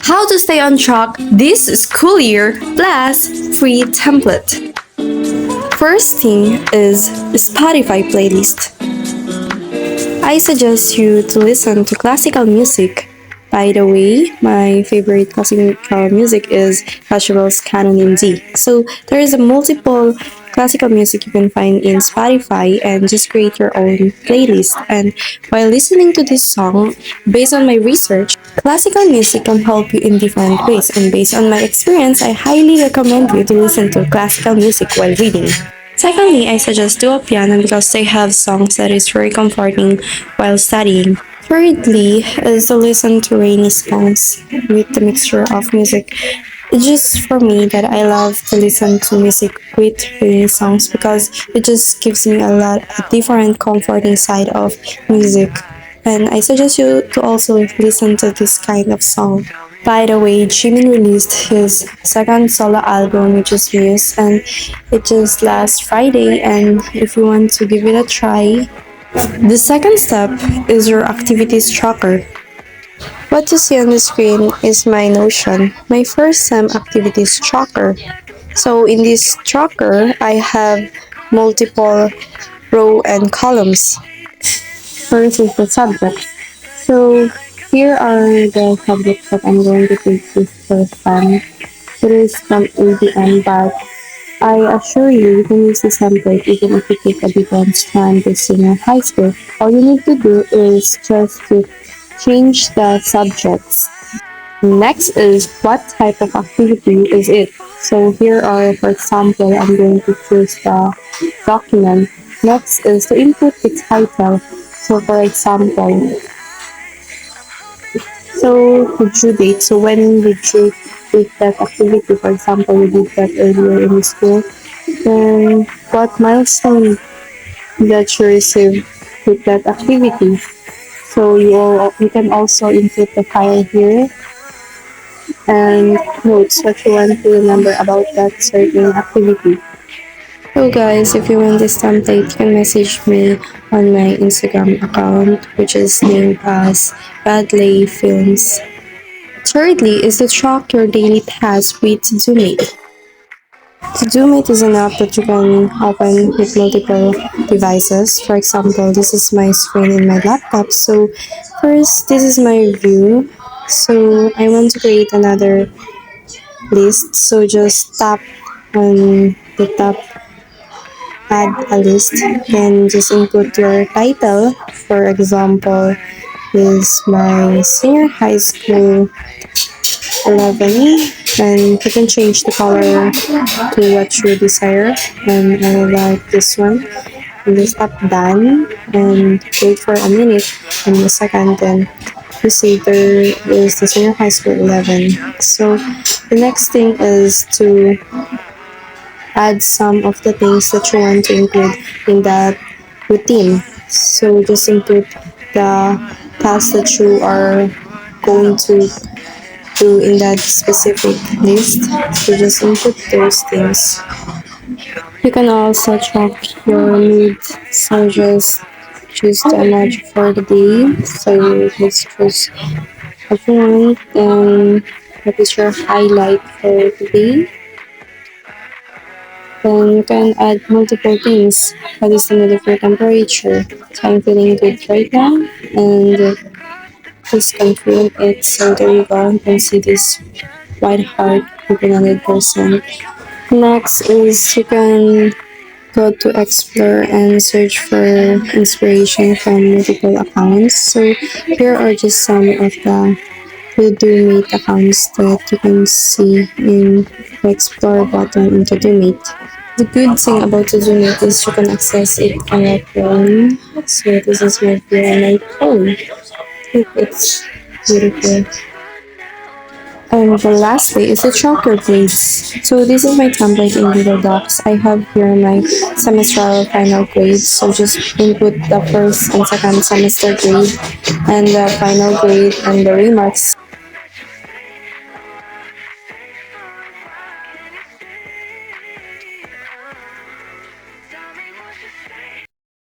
How to stay on track this school year plus free template. First thing is Spotify playlist. I suggest you to listen to classical music. By the way, my favorite classical music is Pachelbel's Canon in D. So there is a multiple classical music you can find in Spotify and just create your own playlist. And while listening to this song, based on my research, classical music can help you in different ways. And based on my experience, I highly recommend you to listen to classical music while reading. Secondly, I suggest duo piano because they have songs that is very comforting while studying. Thirdly, is to listen to rainy songs with the mixture of music. It's just for me that I love to listen to music with rainy songs because it just gives me a different comforting side of music. And I suggest you to also listen to this kind of song. By the way, Jimin released his second solo album, which is Muse, and it just last Friday. And if you want to give it a try, the second step is your activities tracker. What you see on the screen is my Notion, my first sem activities tracker. So in this tracker, I have multiple row and columns. First is the subject. So here are the subjects that I'm going to take this first time. It is from ADM, but I assure you, you can use this template even if you take a different strand this senior high school. All you need to do is just to change the subjects. Next is what type of activity is it? So here are, for example, I'm going to choose the document. Next is to input the title. So for example, the due date. So when did you take that activity? For example, you did that earlier in the school. Then what milestone that you received with that activity? So you can also input the file here and notes what you want to remember about that certain activity. So guys, if you want this template, you can message me on my Instagram account, which is named as Badley Films. Thirdly is to track your daily tasks with ToDoMate. ToDoMate is an app that you can open with multiple devices. For example, this is my screen in my laptop. So first, this is my view. So I want to create another list. So just tap on the top, add a list, then just input your title. For example, is my senior high school 11, and you can change the color to what you desire, and I like this one. And just tap done and wait for a minute and a second, then you see there is the senior high school 11. So the next thing is to add some of the things that you want to include in that routine. So just input the tasks that you are going to do in that specific list. So just input those things. You can also track your mood. So just choose the emoji for the day. So just choose what you want and what is your highlight for the day. Then you can add multiple things. What is the mood of your temperature? So I'm feeling good right now, and just confirm it. So there you go. You can see this white heart with 100%. Next is you can go to explore and search for inspiration from multiple accounts. So here are just some of the ToDoMate accounts that you can see in the explore button in ToDoMate. The good thing about ToDoMate is you can access it on your phone. So this is my view on my phone. It's beautiful. And the lastly is the track your grades. So this is my template in Google Docs. I have here my semestral final grade. So just input the first and second semester grade and the final grade and the remarks